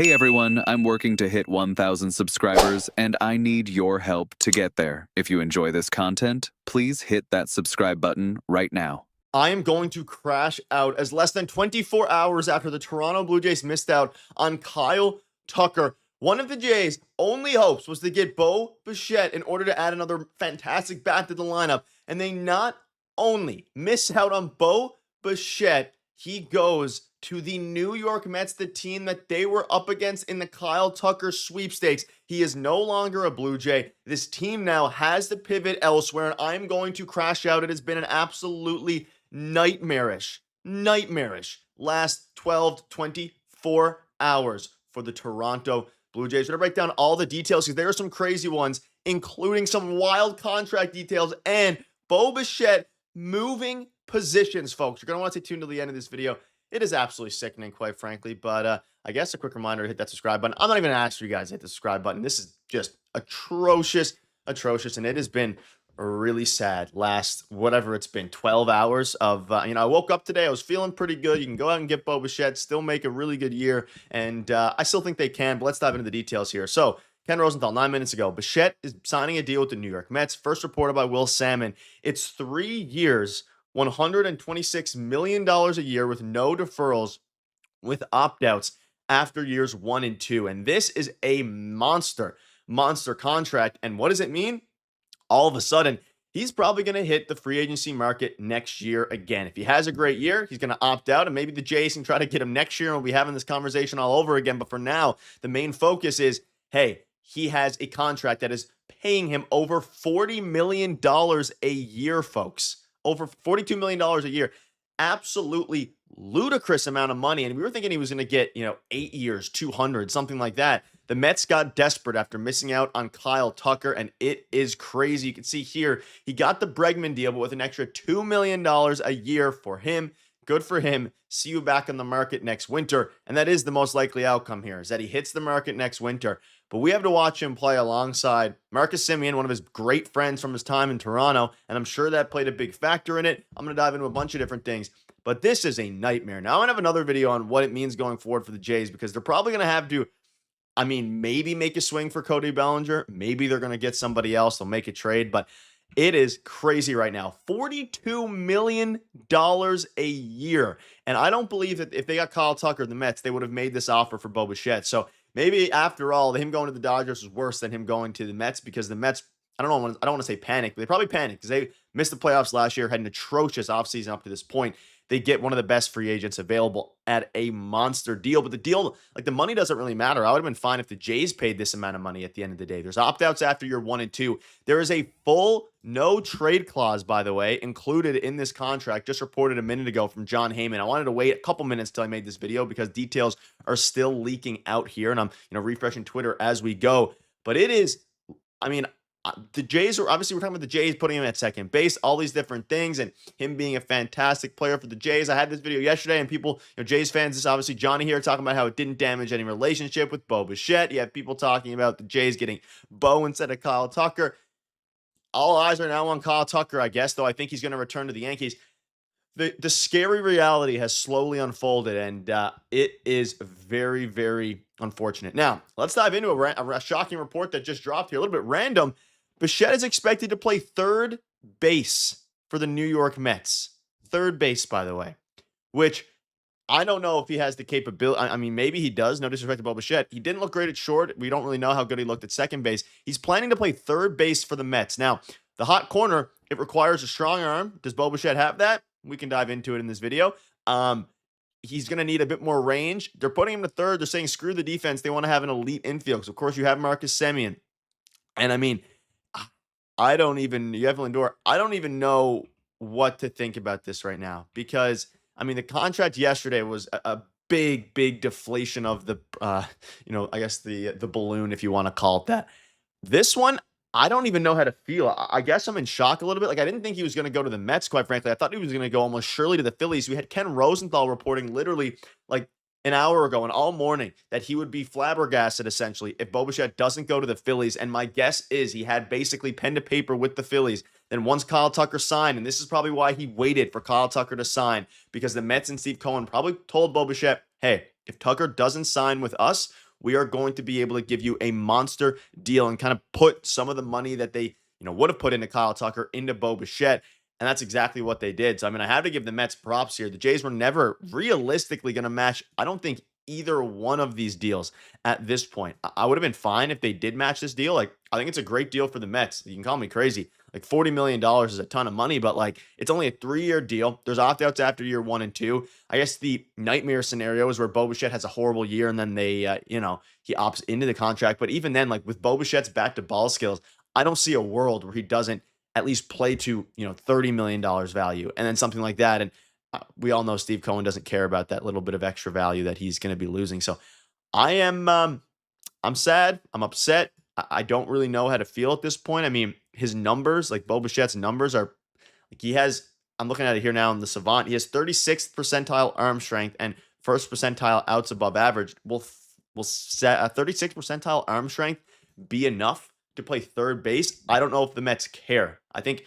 Hey everyone, I'm working to hit 1,000 subscribers and I need your help to get there. If you enjoy this content, please hit that subscribe button right now. I am going to crash out as less than 24 hours after the Toronto Blue Jays missed out on Kyle Tucker. One of the Jays' only hopes was to get Bo Bichette in order to add another fantastic bat to the lineup. And they not only miss out on Bo Bichette, he goes to the New York Mets, the team that they were up against in the Kyle Tucker sweepstakes. He is no longer a Blue Jay. This team now has to pivot elsewhere, and I'm going to crash out. It has been an absolutely nightmarish last 12 to 24 hours for the Toronto Blue Jays. We're going to break down all the details because there are some crazy ones, including some wild contract details and Bo Bichette moving positions, folks. You're going to want to stay tuned to the end of this video. It is absolutely sickening, quite frankly, but I guess a quick reminder to hit that subscribe button. I'm not even going to ask you guys to hit the subscribe button. This is just atrocious, and it has been really sad last whatever it's been 12 hours of I woke up today, I was feeling pretty good. You can go out and get Bo Bichette, still make a really good year, and I still think they can, but let's dive into the details here. So Ken Rosenthal, 9 minutes ago, Bichette is signing a deal with the New York Mets, first reported by Will Salmon. It's 3 years, $126 million a year with no deferrals, with opt-outs after years 1 and 2, and this is a monster contract. And what does it mean? All of a sudden, he's probably going to hit the free agency market next year again. If he has a great year, he's going to opt out, and maybe the Jays can try to get him next year, and we'll be having this conversation all over again. But for now, the main focus is, hey, he has a contract that is paying him over $40 million a year, folks. Over $42 million a year. Absolutely ludicrous amount of money. And we were thinking he was going to get, 8 years, 200, something like that. The Mets got desperate after missing out on Kyle Tucker, and it is crazy. You can see here, he got the Bregman deal, but with an extra $2 million a year for him. Good for him. See you back on the market next winter. And that is the most likely outcome here, is that he hits the market next winter. But we have to watch him play alongside Marcus Semien, one of his great friends from his time in Toronto, and I'm sure that played a big factor in it. I'm going to dive into a bunch of different things, but this is a nightmare. Now, I'm going to have another video on what it means going forward for the Jays, because they're probably going to have to, maybe make a swing for Cody Bellinger. Maybe they're going to get somebody else. They'll make a trade, but it is crazy right now. $42 million a year. And I don't believe that if they got Kyle Tucker, the Mets, they would have made this offer for Bo Bichette. So maybe after all, him going to the Dodgers is worse than him going to the Mets, because the Mets, I don't want to say panic, but they probably panicked because they missed the playoffs last year, had an atrocious offseason up to this point. They get one of the best free agents available at a monster deal. But the deal, the money doesn't really matter. I would have been fine if the Jays paid this amount of money at the end of the day. There's opt-outs after year 1 and 2. There is a full no trade clause, by the way, included in this contract, just reported a minute ago from John Heyman. I wanted to wait a couple minutes till I made this video because details are still leaking out here, and I'm refreshing Twitter as we go. But it is, the Jays we're talking about the Jays putting him at second base, all these different things, and him being a fantastic player for the Jays. I had this video yesterday, and people, Jays fans, this obviously Johnny here talking about how it didn't damage any relationship with Bo Bichette. You have people talking about the Jays getting Bo instead of Kyle Tucker. All eyes are now on Kyle Tucker, I guess, though I think he's going to return to the Yankees. The scary reality has slowly unfolded, and it is very, very unfortunate. Now, let's dive into a shocking report that just dropped here, a little bit random. Bichette is expected to play third base for the New York Mets. Third base, by the way, which I don't know if he has the capability. Maybe he does. No disrespect to Bo Bichette. He didn't look great at short. We don't really know how good he looked at second base. He's planning to play third base for the Mets. Now, the hot corner, it requires a strong arm. Does Bo Bichette have that? We can dive into it in this video. He's going to need a bit more range. They're putting him to third. They're saying, screw the defense. They want to have an elite infield. So, of course, you have Marcus Semien. And, you have Lindor. I don't even know what to think about this right now, because, the contract yesterday was a big, big deflation of the, I guess the balloon, if you want to call it that. This one, I don't even know how to feel. I guess I'm in shock a little bit. I didn't think he was going to go to the Mets, quite frankly. I thought he was going to go almost surely to the Phillies. We had Ken Rosenthal reporting literally an hour ago and all morning that he would be flabbergasted, essentially, if Bo Bichette doesn't go to the Phillies. And my guess is he had basically pen to paper with the Phillies. Then once Kyle Tucker signed, and this is probably why he waited for Kyle Tucker to sign, because the Mets and Steve Cohen probably told Bo Bichette, hey, if Tucker doesn't sign with us, we are going to be able to give you a monster deal and kind of put some of the money that they, would have put into Kyle Tucker into Bo Bichette. And that's exactly what they did. So, I mean, I have to give the Mets props here. The Jays were never realistically going to match, I don't think, either one of these deals at this point. I would have been fine if they did match this deal. Like, I think it's a great deal for the Mets. You can call me crazy. Like, $40 million is a ton of money, but like, it's only a 3-year deal. There's opt-outs after year 1 and 2. I guess the nightmare scenario is where Bo Bichette has a horrible year and then they, he opts into the contract. But even then, like with Bo Bichette's back to ball skills, I don't see a world where he doesn't at least play to, $30 million value and then something like that. And we all know Steve Cohen doesn't care about that little bit of extra value that he's going to be losing. So I'm sad. I'm upset. I don't really know how to feel at this point. I mean, his numbers, like Bo Bichette's numbers are like I'm looking at it here now in the Savant. He has 36th percentile arm strength and first percentile outs above average. Will set a 36th percentile arm strength be enough to play third base? I don't know if the Mets care. I think,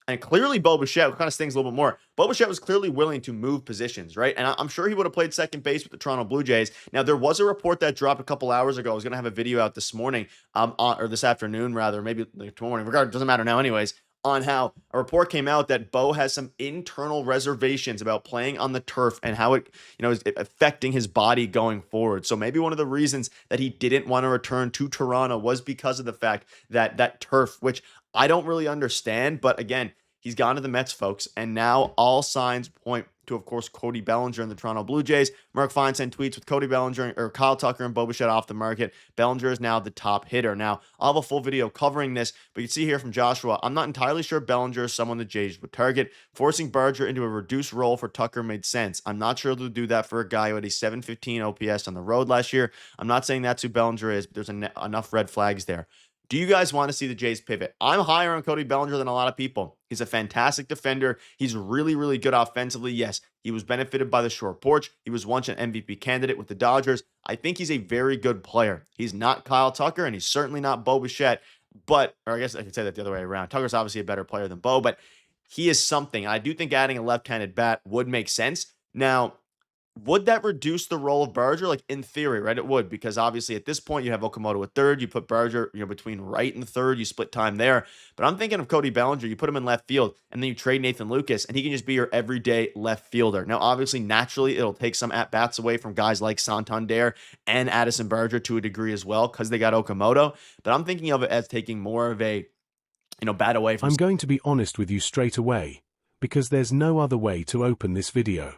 and clearly Bo Bichette kind of stings a little bit more. Bo Bichette was clearly willing to move positions, right? And I'm sure he would have played second base with the Toronto Blue Jays. Now, there was a report that dropped a couple hours ago. I was going to have a video out this morning, or this afternoon rather, maybe like tomorrow morning. Regardless, doesn't matter now anyways, on how a report came out that Bo has some internal reservations about playing on the turf and how it, is affecting his body going forward. So maybe one of the reasons that he didn't want to return to Toronto was because of the fact that that turf, which I don't really understand, but again, he's gone to the Mets, folks, and now all signs point to, of course, Cody Bellinger and the Toronto Blue Jays. Mark Feinstein tweets with Cody Bellinger or Kyle Tucker and Bo Bichette off the market. Bellinger is now the top hitter. Now, I'll have a full video covering this, but you can see here from Joshua, I'm not entirely sure Bellinger is someone the Jays would target. Forcing Berger into a reduced role for Tucker made sense. I'm not sure they'll do that for a guy who had a 715 OPS on the road last year. I'm not saying that's who Bellinger is, but there's enough red flags there. Do you guys want to see the Jays pivot? I'm higher on Cody Bellinger than a lot of people. He's a fantastic defender. He's really, really good offensively. Yes, he was benefited by the short porch. He was once an MVP candidate with the Dodgers. I think he's a very good player. He's not Kyle Tucker, and he's certainly not Bo Bichette. Or I guess I could say that the other way around. Tucker's obviously a better player than Bo, but he is something. I do think adding a left-handed bat would make sense. Now, would that reduce the role of Berger? Like, in theory, right? It would, because obviously at this point you have Okamoto at third. You put Berger, between right and third. You split time there. But I'm thinking of Cody Bellinger. You put him in left field, and then you trade Nathan Lucas, and he can just be your everyday left fielder. Now, obviously, naturally, it'll take some at-bats away from guys like Santander and Addison Berger to a degree as well, because they got Okamoto. But I'm thinking of it as taking more of a, bat away from... I'm going to be honest with you straight away, because there's no other way to open this video.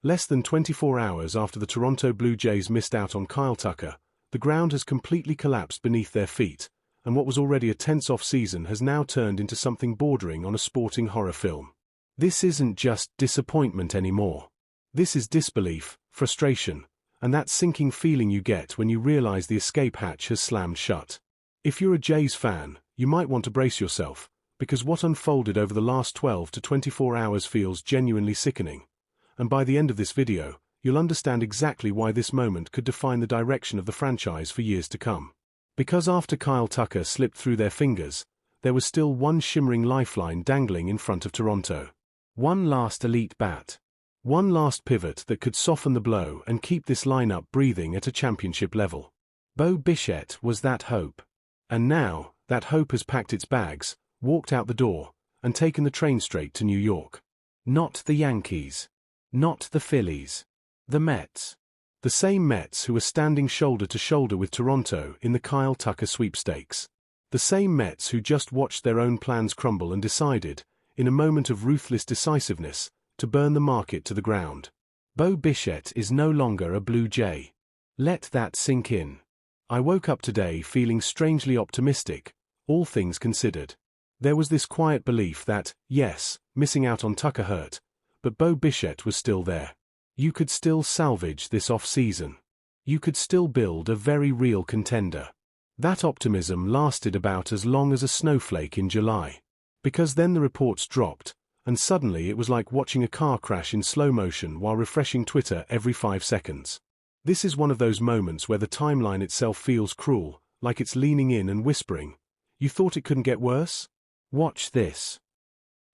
Less than 24 hours after the Toronto Blue Jays missed out on Kyle Tucker, the ground has completely collapsed beneath their feet, and what was already a tense off-season has now turned into something bordering on a sporting horror film. This isn't just disappointment anymore. This is disbelief, frustration, and that sinking feeling you get when you realize the escape hatch has slammed shut. If you're a Jays fan, you might want to brace yourself, because what unfolded over the last 12 to 24 hours feels genuinely sickening. And by the end of this video, you'll understand exactly why this moment could define the direction of the franchise for years to come. Because after Kyle Tucker slipped through their fingers, there was still one shimmering lifeline dangling in front of Toronto. One last elite bat. One last pivot that could soften the blow and keep this lineup breathing at a championship level. Bo Bichette was that hope. And now, that hope has packed its bags, walked out the door, and taken the train straight to New York. Not the Yankees. Not the Phillies. The Mets. The same Mets who were standing shoulder to shoulder with Toronto in the Kyle Tucker sweepstakes. The same Mets who just watched their own plans crumble and decided, in a moment of ruthless decisiveness, to burn the market to the ground. Bo Bichette is no longer a Blue Jay. Let that sink in. I woke up today feeling strangely optimistic, all things considered. There was this quiet belief that, yes, missing out on Tucker hurt, but Bo Bichette was still there. You could still salvage this off-season. You could still build a very real contender. That optimism lasted about as long as a snowflake in July. Because then the reports dropped, and suddenly it was like watching a car crash in slow motion while refreshing Twitter every 5 seconds. This is one of those moments where the timeline itself feels cruel, like it's leaning in and whispering, "You thought it couldn't get worse? Watch this."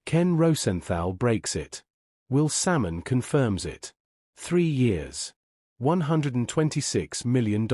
Ken Rosenthal breaks it. Will Salmon confirms it. 3 years. $126 million.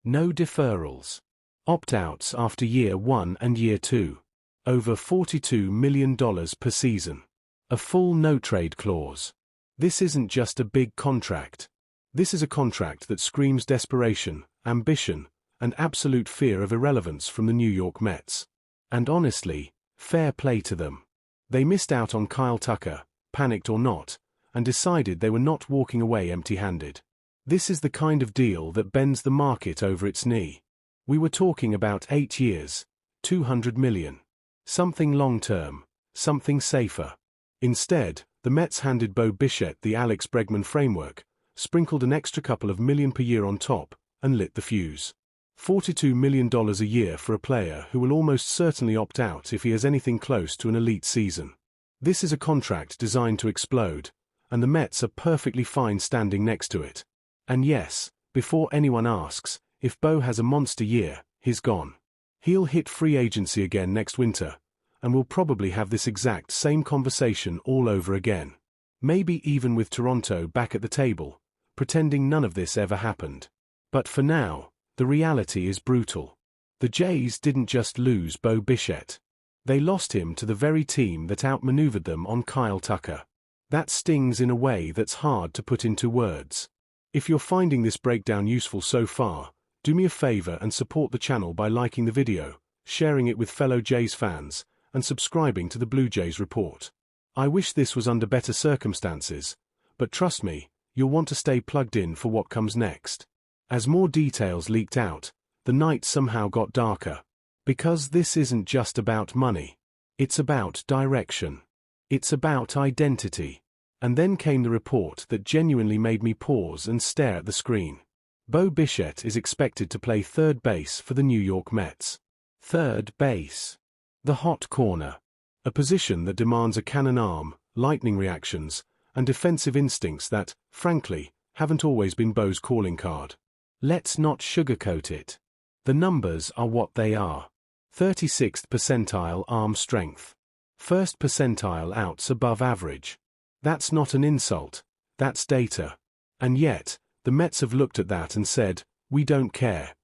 No deferrals. Opt-outs after year 1 and year 2. Over $42 million per season. A full no-trade clause. This isn't just a big contract. This is a contract that screams desperation, ambition, and absolute fear of irrelevance from the New York Mets. And honestly, fair play to them. They missed out on Kyle Tucker, panicked or not, and decided they were not walking away empty-handed. This is the kind of deal that bends the market over its knee. We were talking about 8 years, $200 million. Something long-term, something safer. Instead, the Mets handed Bo Bichette the Alex Bregman framework, sprinkled an extra couple of million per year on top, and lit the fuse. $42 million a year for a player who will almost certainly opt out if he has anything close to an elite season. This is a contract designed to explode, and the Mets are perfectly fine standing next to it. And yes, before anyone asks, if Bo has a monster year, he's gone. He'll hit free agency again next winter, and we'll probably have this exact same conversation all over again. Maybe even with Toronto back at the table, pretending none of this ever happened. But for now, the reality is brutal. The Jays didn't just lose Bo Bichette. They lost him to the very team that outmaneuvered them on Kyle Tucker. That stings in a way that's hard to put into words. If you're finding this breakdown useful so far, do me a favor and support the channel by liking the video, sharing it with fellow Jays fans, and subscribing to the Blue Jays Report. I wish this was under better circumstances, but trust me, you'll want to stay plugged in for what comes next. As more details leaked out, the night somehow got darker. Because this isn't just about money. It's about direction. It's about identity. And then came the report that genuinely made me pause and stare at the screen. Bo Bichette is expected to play third base for the New York Mets. Third base. The hot corner. A position that demands a cannon arm, lightning reactions, and defensive instincts that, frankly, haven't always been Bo's calling card. Let's not sugarcoat it. The numbers are what they are. 36th percentile arm strength. 1st percentile outs above average. That's not an insult, that's data. And yet, the Mets have looked at that and said, we don't care.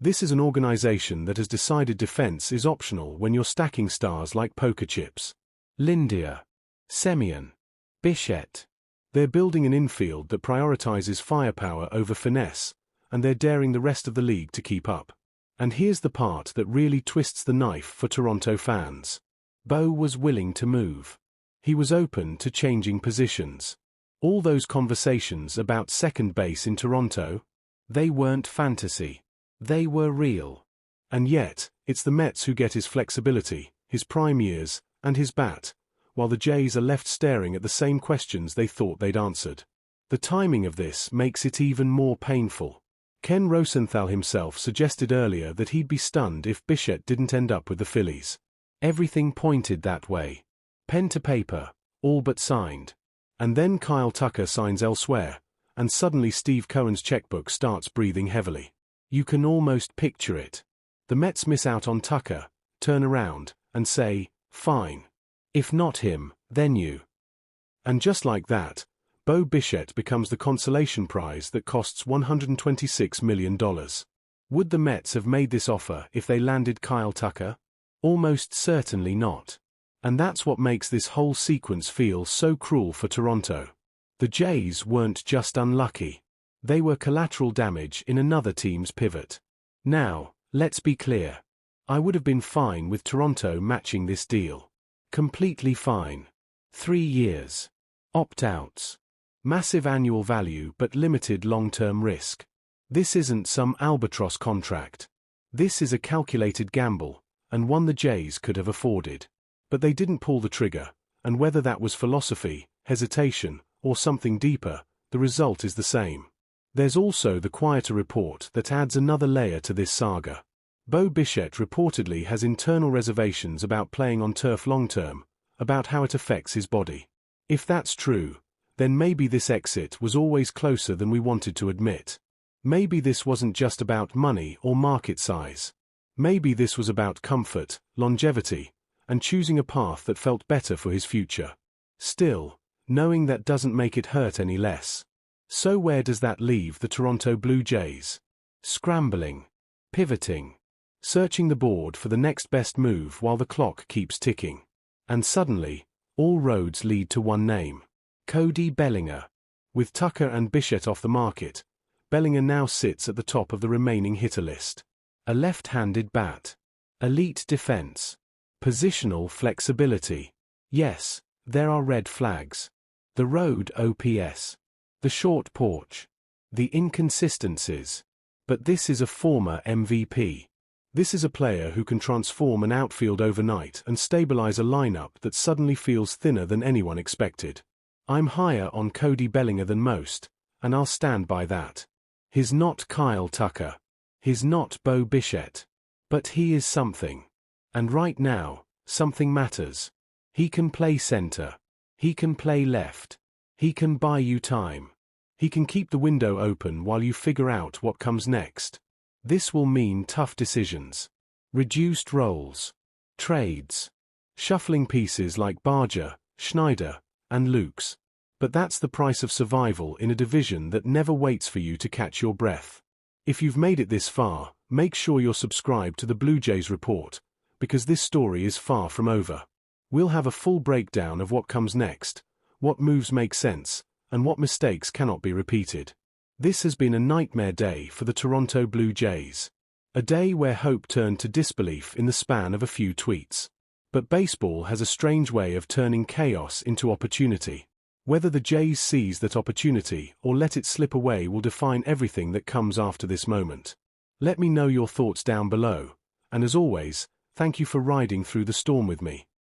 This is an organization that has decided defense is optional when you're stacking stars like poker chips. Lindia. Semien. Bichette. They're building an infield that prioritizes firepower over finesse, and they're daring the rest of the league to keep up. And here's the part that really twists the knife for Toronto fans. Bo was willing to move. He was open to changing positions. All those conversations about second base in Toronto, they weren't fantasy. They were real. And yet, it's the Mets who get his flexibility, his prime years, and his bat, while the Jays are left staring at the same questions they thought they'd answered. The timing of this makes it even more painful. Ken Rosenthal himself suggested earlier that he'd be stunned if Bichette didn't end up with the Phillies. Everything pointed that way. Pen to paper, all but signed. And then Kyle Tucker signs elsewhere, and suddenly Steve Cohen's checkbook starts breathing heavily. You can almost picture it. The Mets miss out on Tucker, turn around, and say, fine. If not him, then you. And just like that, Bo Bichette becomes the consolation prize that costs $126 million. Would the Mets have made this offer if they landed Kyle Tucker? Almost certainly not. And that's what makes this whole sequence feel so cruel for Toronto. The Jays weren't just unlucky. They were collateral damage in another team's pivot. Now, let's be clear. I would have been fine with Toronto matching this deal. Completely fine. 3 years. Opt-outs. Massive annual value but limited long-term risk. This isn't some albatross contract. This is a calculated gamble, and one the Jays could have afforded. But they didn't pull the trigger, and whether that was philosophy, hesitation, or something deeper, the result is the same. There's also the quieter report that adds another layer to this saga. Bo Bichette reportedly has internal reservations about playing on turf long-term, about how it affects his body. If that's true, then maybe this exit was always closer than we wanted to admit. Maybe this wasn't just about money or market size. Maybe this was about comfort, longevity, and choosing a path that felt better for his future. Still, knowing that doesn't make it hurt any less. So where does that leave the Toronto Blue Jays? scrambling, pivoting, searching the board for the next best move while the clock keeps ticking. And suddenly, all roads lead to one name: Cody Bellinger. With Tucker and Bichette off the market, Bellinger now sits at the top of the remaining hitter list. A left-handed bat, elite defense, positional flexibility. Yes, there are red flags. The road OPS, the short porch, the inconsistencies. But this is a former MVP. This is a player who can transform an outfield overnight and stabilize a lineup that suddenly feels thinner than anyone expected. I'm higher on Cody Bellinger than most, and I'll stand by that. He's not Kyle Tucker. He's not Bo Bichette. But he is something. And right now, something matters. He can play center. He can play left. He can buy you time. He can keep the window open while you figure out what comes next. This will mean tough decisions, reduced roles, trades, shuffling pieces like Barger, Schneider, and Lukes. But that's the price of survival in a division that never waits for you to catch your breath. If you've made it this far, make sure you're subscribed to the Blue Jays Report, because this story is far from over. We'll have a full breakdown of what comes next, what moves make sense, and what mistakes cannot be repeated. This has been a nightmare day for the Toronto Blue Jays. A day where hope turned to disbelief in the span of a few tweets. But baseball has a strange way of turning chaos into opportunity. Whether the Jays seize that opportunity or let it slip away will define everything that comes after this moment. Let me know your thoughts down below, and as always, thank you for riding through the storm with me.